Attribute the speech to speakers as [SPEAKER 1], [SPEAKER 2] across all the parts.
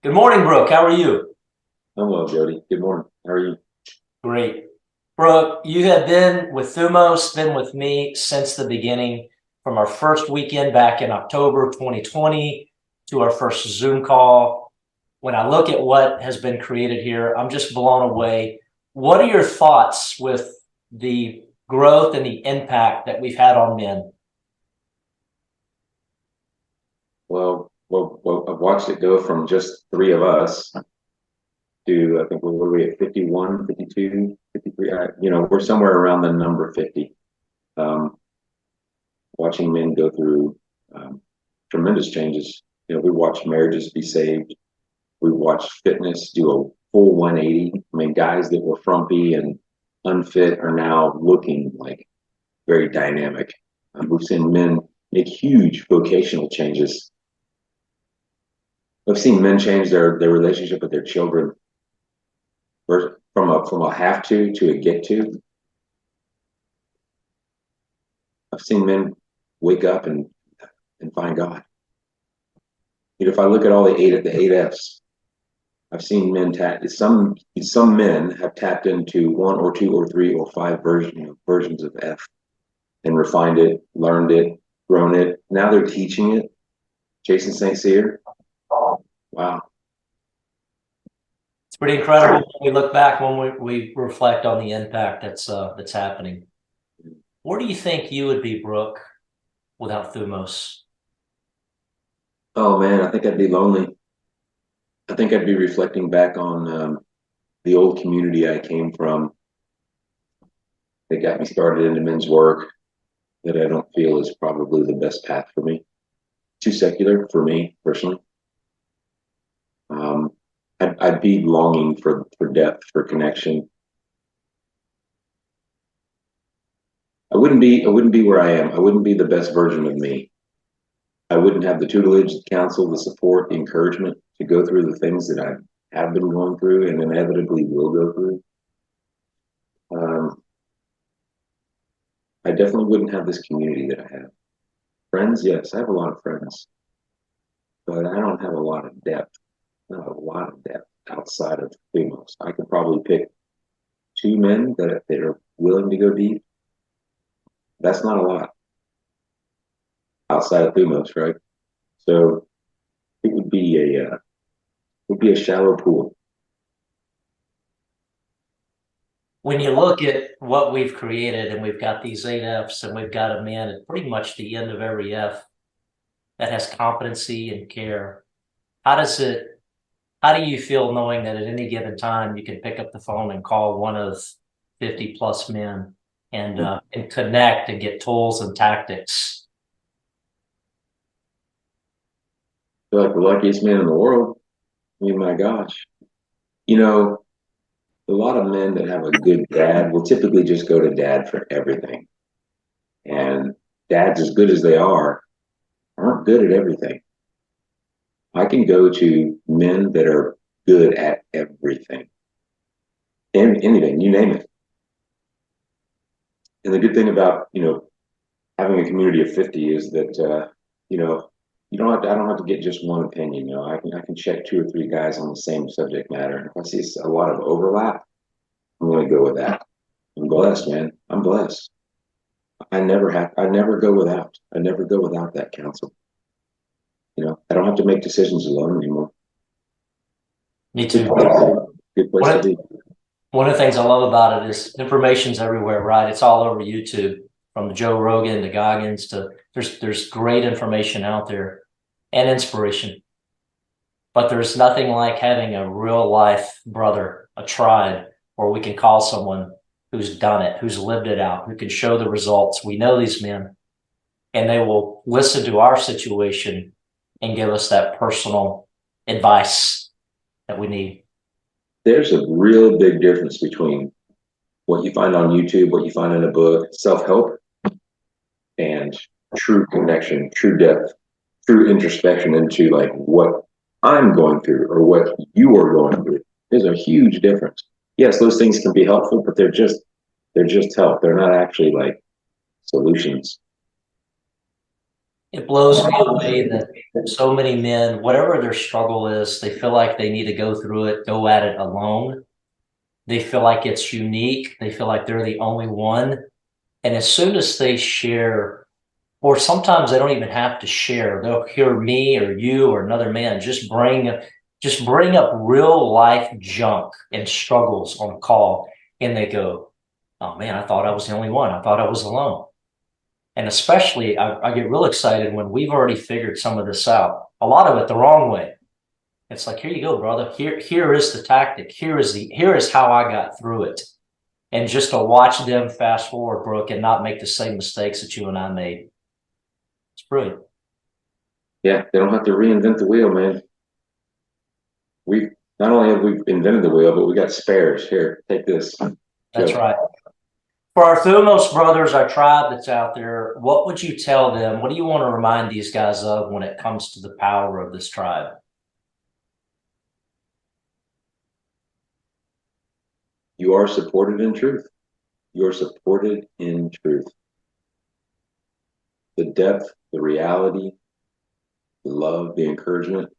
[SPEAKER 1] Good morning, Brook. How are you?
[SPEAKER 2] I'm well, Jody. Good morning. How are you?
[SPEAKER 1] Great. Brook, you have been with Thumos, been with me since the beginning, from our first weekend back in October 2020 to our first Zoom call. When I look at what has been created here, I'm just blown away. What are your thoughts with the growth and the impact that we've had on men?
[SPEAKER 2] Well, I've watched it go from just three of us to, I think, what are we at, 51, 52, 53? We're somewhere around the number 50. Um, Watching men go through tremendous changes. We watched marriages be saved. We watched fitness do a full 180. I mean, guys that were frumpy and unfit are now looking like very dynamic. We've seen men make huge vocational changes. I've seen men change their relationship with their children from a have to a get to. I've seen men wake up and find God. If I look at all the eight F's, I've seen men some men have tapped into one or two or three or five versions of F and refined it, learned it, grown it. Now they're teaching it. Jason St. Cyr, wow.
[SPEAKER 1] It's pretty incredible when we look back, when we reflect on the impact that's happening. Where do you think you would be, Brook, without Thumos?
[SPEAKER 2] Oh man, I think I'd be lonely. I think I'd be reflecting back on the old community I came from that got me started into men's work that I don't feel is probably the best path for me. Too secular for me personally. Um, I'd be longing for depth, for connection. I wouldn't be where I am. I wouldn't be the best version of me. I wouldn't have the tutelage, the counsel, the support, the encouragement to go through the things that I have been going through and inevitably will go through. Um, I definitely wouldn't have this community that I have. Friends, yes, I have a lot of friends, but I don't have a lot of depth. Not a lot of depth outside of Thumos. I could probably pick two men that are willing to go deep. That's not a lot outside of Thumos, right? So it would be a shallow pool.
[SPEAKER 1] When you look at what we've created and we've got these eight F's and we've got a man at pretty much the end of every F that has competency and care, how does it, how do you feel knowing that at any given time you can pick up the phone and call one of 50 plus men and connect and get tools and tactics?
[SPEAKER 2] I feel like the luckiest man in the world. I mean, my gosh. You know, a lot of men that have a good dad will typically just go to dad for everything. And dads, as good as they are, aren't good at everything. I can go to men that are good at everything, anything, you name it. And the good thing about, having a community of 50 is that, I don't have to get just one opinion. I can check two or three guys on the same subject matter. And if I see a lot of overlap, I'm going to go with that. I'm blessed, man. I'm blessed. I never go without. I never go without that counsel. I don't have to make decisions alone anymore.
[SPEAKER 1] Me
[SPEAKER 2] Good
[SPEAKER 1] too.
[SPEAKER 2] place to be. Good place
[SPEAKER 1] One
[SPEAKER 2] to
[SPEAKER 1] of,
[SPEAKER 2] be.
[SPEAKER 1] one of the things I love about it is information's everywhere, right? It's all over YouTube, from Joe Rogan to Goggins to there's great information out there and inspiration. But there's nothing like having a real life brother, a tribe, where we can call someone who's done it, who's lived it out, who can show the results. We know these men, and they will listen to our situation and give us that personal advice that we need.
[SPEAKER 2] There's a real big difference between what you find on YouTube, what you find in a book, self-help, and true connection, true depth, true introspection into like what I'm going through or what you are going through. There's a huge difference. Yes, those things can be helpful, but they're just help. They're not actually like solutions.
[SPEAKER 1] It blows me away that so many men, whatever their struggle is, they feel like they need to go through it, go at it alone. They feel like it's unique. They feel like they're the only one. And as soon as they share, or sometimes they don't even have to share, they'll hear me or you or another man just bring up real life junk and struggles on a call, and they go, "Oh man, I thought I was the only one. I thought I was alone." And especially, I get real excited when we've already figured some of this out. A lot of it the wrong way. It's like, here you go, brother. Here is the tactic. Here is how I got through it. And just to watch them fast forward, Brooke, and not make the same mistakes that you and I made. It's brilliant.
[SPEAKER 2] Yeah, they don't have to reinvent the wheel, man. We not only have we invented the wheel, but we got spares. Here, take this.
[SPEAKER 1] That's
[SPEAKER 2] Go.
[SPEAKER 1] right. For our Thumos brothers, our tribe that's out there, what would you tell them? What do you want to remind these guys of when it comes to the power of this tribe?
[SPEAKER 2] You are supported in truth. You are supported in truth. The depth, the reality, the love, the encouragement,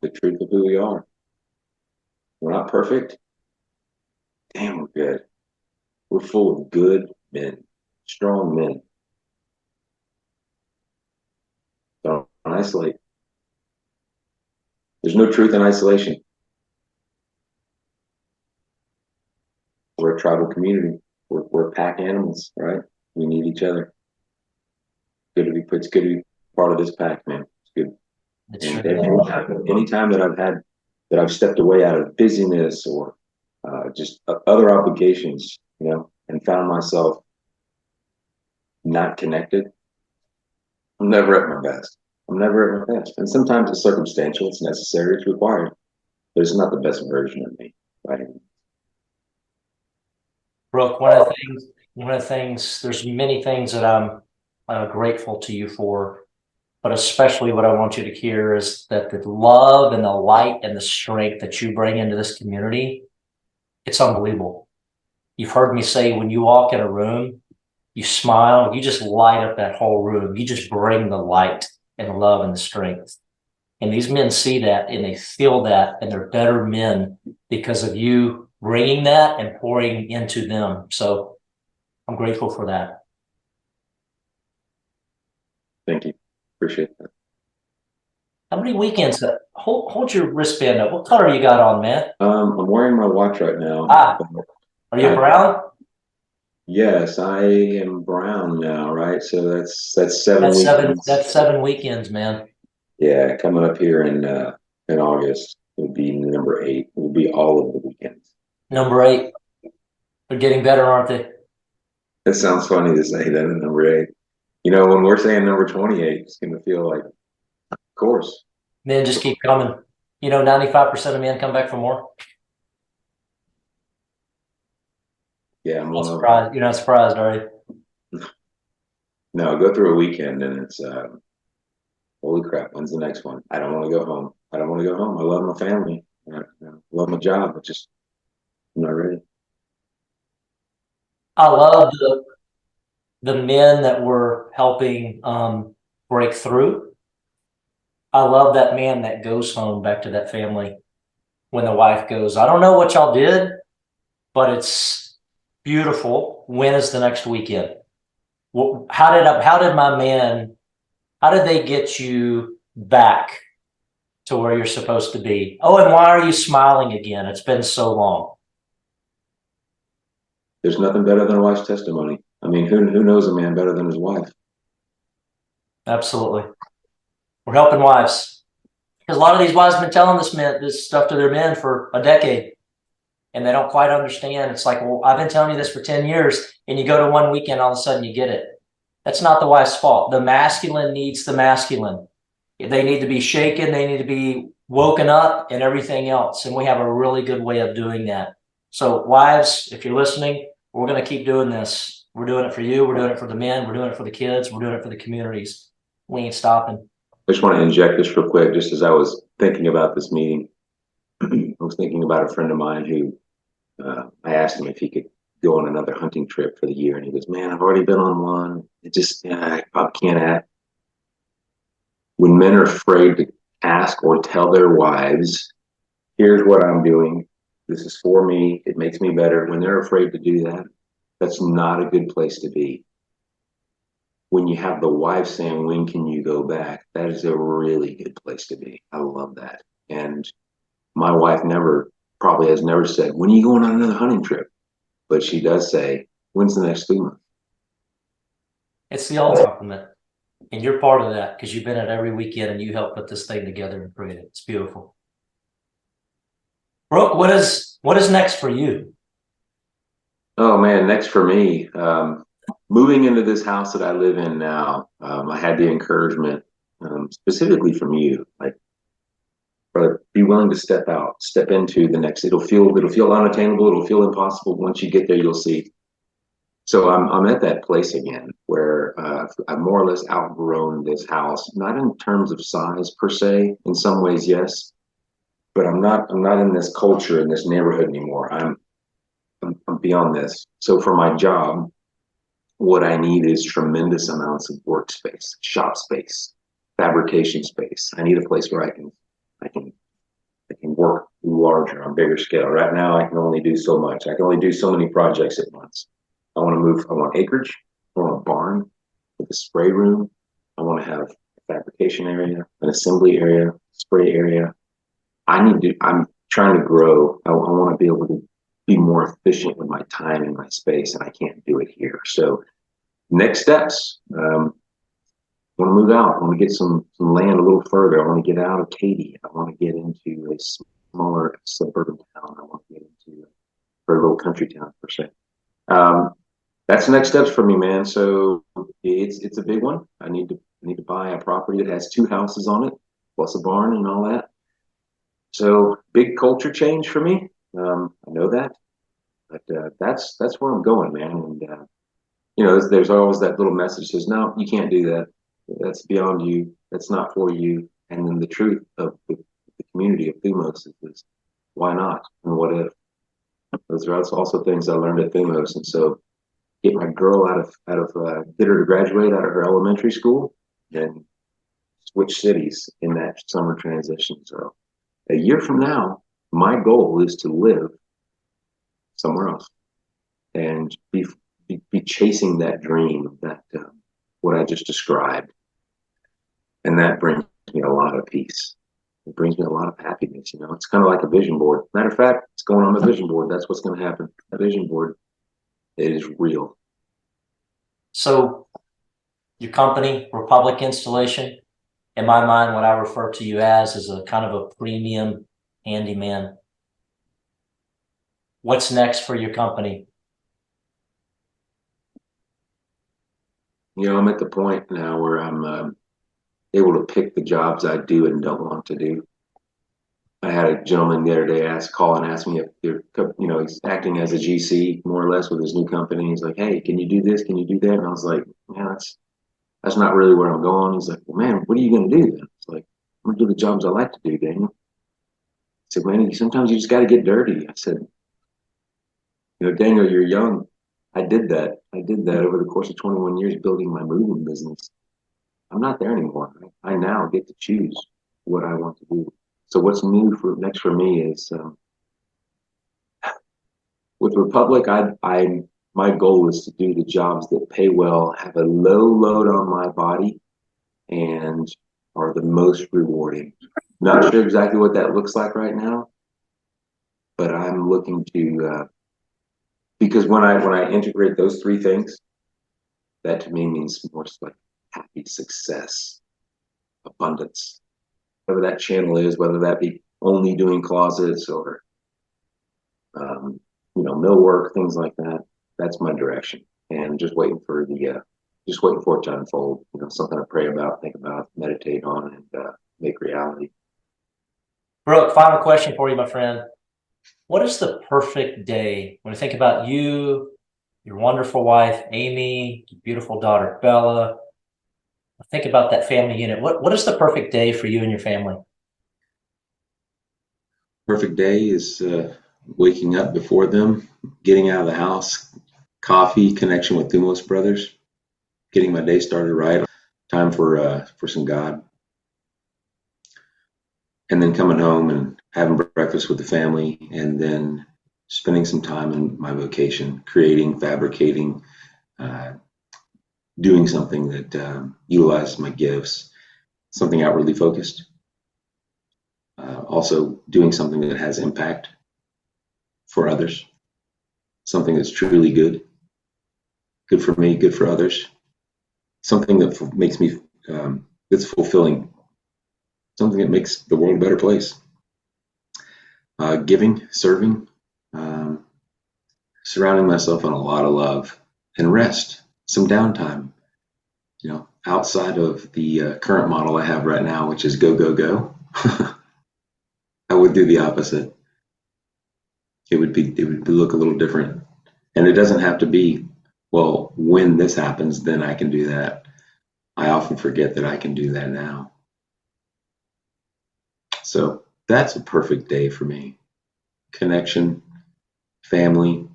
[SPEAKER 2] the truth of who we are. We're not perfect. Damn, we're good. We're full of good men, strong men. Don't isolate. There's no truth in isolation. We're a tribal community. We're pack animals, right? We need each other. It's good to be part of this pack, man. It's good. And anytime that I've stepped away out of busyness or just other obligations, and found myself not connected, I'm never at my best. I'm never at my best. And sometimes it's circumstantial, it's necessary, it's required, but it's not the best version of me, right?
[SPEAKER 1] Brooke, one of the things, there's many things that I'm grateful to you for, but especially what I want you to hear is that the love and the light and the strength that you bring into this community, it's unbelievable. You've heard me say when you walk in a room, you smile, you just light up that whole room. You just bring the light and the love and the strength. And these men see that and they feel that, and they're better men because of you bringing that and pouring into them. So I'm grateful for that.
[SPEAKER 2] Thank you. Appreciate that.
[SPEAKER 1] How many weekends? Hold your wristband up. What color you got on, man?
[SPEAKER 2] I'm wearing my watch right now.
[SPEAKER 1] Are you brown?
[SPEAKER 2] Yes, I am brown now, right? So that's 7 weekends.
[SPEAKER 1] That's 7 weekends, man.
[SPEAKER 2] Yeah, coming up here in August, it would be number 8. It will be all of the weekends.
[SPEAKER 1] Number 8. They're getting better, aren't they?
[SPEAKER 2] It sounds funny to say that in number 8. When we're saying number 28, it's going to feel like, of course.
[SPEAKER 1] Men just keep coming. 95% of men come back for more.
[SPEAKER 2] Yeah, I'm one of
[SPEAKER 1] surprised. You're not surprised, are you?
[SPEAKER 2] No, go through a weekend and it's holy crap, when's the next one? I don't want to go home. I don't want to go home. I love my family. I love my job, but I'm not ready.
[SPEAKER 1] I love the men that we're helping break through. I love that man that goes home back to that family when the wife goes, I don't know what y'all did, but it's beautiful. When is the next weekend? How did they get you back to where you're supposed to be? Oh, and why are you smiling again? It's been so long.
[SPEAKER 2] There's nothing better than a wife's testimony. I mean, who knows a man better than his wife?
[SPEAKER 1] Absolutely. We're helping wives. Because a lot of these wives have been telling this stuff to their men for a decade. And they don't quite understand. It's like, well, I've been telling you this for 10 years, and you go to one weekend, all of a sudden you get it. That's not the wife's fault. The masculine needs the masculine. They need to be shaken. They need to be woken up and everything else. And we have a really good way of doing that. So wives, if you're listening, we're going to keep doing this. We're doing it for you. We're doing it for the men. We're doing it for the kids. We're doing it for the communities. We ain't stopping.
[SPEAKER 2] I just want to inject this real quick, just as I was thinking about this meeting. I was thinking about a friend of mine who I asked him if he could go on another hunting trip for the year. And he goes, man, I've already been on one. It just, yeah, I can't act. When men are afraid to ask or tell their wives, here's what I'm doing. This is for me. It makes me better. When they're afraid to do that, that's not a good place to be. When you have the wife saying, when can you go back? That is a really good place to be. I love that. And my wife probably has never said, when are you going on another hunting trip? But she does say, when's the next Thumos?
[SPEAKER 1] It's the ultimate compliment. And you're part of that because you've been at every weekend and you help put this thing together and create it. It's beautiful. Brooke, what is next for you?
[SPEAKER 2] Oh man, next for me, moving into this house that I live in now, I had the encouragement, specifically from you, like, brother, be willing to step into the next. It'll feel unattainable. It'll feel impossible. Once you get there, you'll see. So I'm at that place again where I've more or less outgrown this house, not in terms of size per se. In some ways, yes, but I'm not in this culture in this neighborhood anymore. I'm beyond this. So for my job, what I need is tremendous amounts of workspace, shop space, fabrication space. I need a place where I can I can work larger on bigger scale. Right now, I can only do so much. I can only do so many projects at once. I want to move. I want acreage. I want a barn with a spray room. I want to have a fabrication area, an assembly area, spray area. I'm trying to grow. I want to be able to be more efficient with my time and my space, and I can't do it here. So next steps. I want to move out. I want to get some land a little further. I want to get out of Katy. I want to get into a smaller suburban town. I want to get into a very little country town per se. Um, that's the next steps for me, man. So it's a big one. I need to buy a property that has two houses on it, plus a barn and all that. So big culture change for me. I know that, but that's where I'm going, man. And there's always that little message that says, no, you can't do that. That's beyond you. That's not for you. And then the truth of the community of Thumos is why not? And what if? Those are also things I learned at Thumos. And so get my girl get her to graduate out of her elementary school, then switch cities in that summer transition. So a year from now, my goal is to live somewhere else and be chasing that dream, that what I just described. And that brings me a lot of peace. It brings me a lot of happiness. It's kind of like a vision board. Matter of fact, it's going on my vision board. That's what's going to happen. A vision board, it is real.
[SPEAKER 1] So your company, Republic Installation, in my mind, what I refer to you as is a kind of a premium handyman. What's next for your company?
[SPEAKER 2] I'm at the point now where I'm able to pick the jobs I do and don't want to do. I had a gentleman the other day call and ask me if he's acting as a GC more or less with his new company. He's like, hey, can you do this? Can you do that? And I was like, man, that's not really where I'm going. He's like, well, man, what are you going to do then? It's like, I'm going to do the jobs I like to do, Daniel. I said, man, sometimes you just got to get dirty. I said, Daniel, you're young. I did that. I did that over the course of 21 years building my moving business. I'm not there anymore. I now get to choose what I want to do. So what's next for me is with Republic. My goal is to do the jobs that pay well, have a low load on my body, and are the most rewarding. Not sure exactly what that looks like right now, but I'm looking to because when I integrate those three things, that to me means more like happy success, abundance, whatever that channel is, whether that be only doing closets or millwork, things like that. That's my direction, and just waiting for it to unfold. Something to pray about, think about, meditate on, and make reality.
[SPEAKER 1] Brooke, final question for you, my friend. What is the perfect day when you think about you, your wonderful wife, Amy, your beautiful daughter, Bella? Think about that family unit. What is the perfect day for you and your family?
[SPEAKER 2] Perfect day is waking up before them, getting out of the house, coffee, connection with Thumos brothers, getting my day started right, time for some God, and then coming home and having breakfast with the family, and then spending some time in my vocation, creating, fabricating, uh, doing something that utilizes my gifts, something outwardly focused. Also doing something that has impact for others, something that's truly good for me, good for others, something that makes me, that's fulfilling, something that makes the world a better place. Giving, serving, surrounding myself on a lot of love and rest, some downtime, outside of the current model I have right now, which is go, go, go. I would do the opposite. It would look a little different. And it doesn't have to be, well, when this happens, then I can do that. I often forget that I can do that now. So that's a perfect day for me. Connection, family,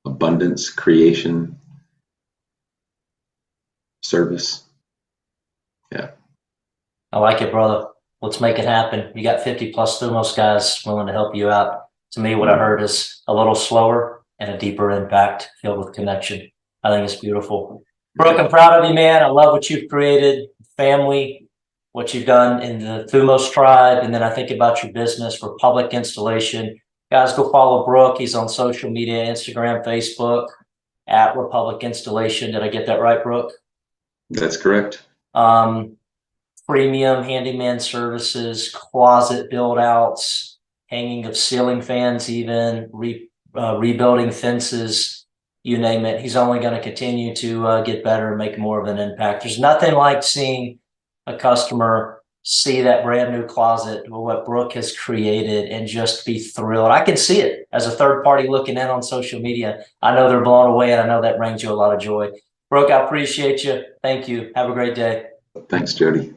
[SPEAKER 2] abundance, creation, service. Yeah.
[SPEAKER 1] I like it, brother. Let's make it happen. You got 50 plus Thumos guys willing to help you out. To me, what I heard is a little slower and a deeper impact filled with connection. I think it's beautiful. Brook, I'm proud of you, man. I love what you've created, family, what you've done in the Thumos tribe. And then I think about your business, Republic Installation. Guys, go follow Brook. He's on social media, Instagram, Facebook, at Republic Installation. Did I get that right, Brook?
[SPEAKER 2] That's correct.
[SPEAKER 1] Premium handyman services, closet build outs, hanging of ceiling fans, even rebuilding fences, you name it. He's only going to continue to get better and make more of an impact. There's nothing like seeing a customer see that brand new closet, what Brook has created, and just be thrilled. I can see it as a third party looking in on social media. I know they're blown away, and I know that brings you a lot of joy. Brook, I appreciate you. Thank you. Have a great day.
[SPEAKER 2] Thanks, Jody.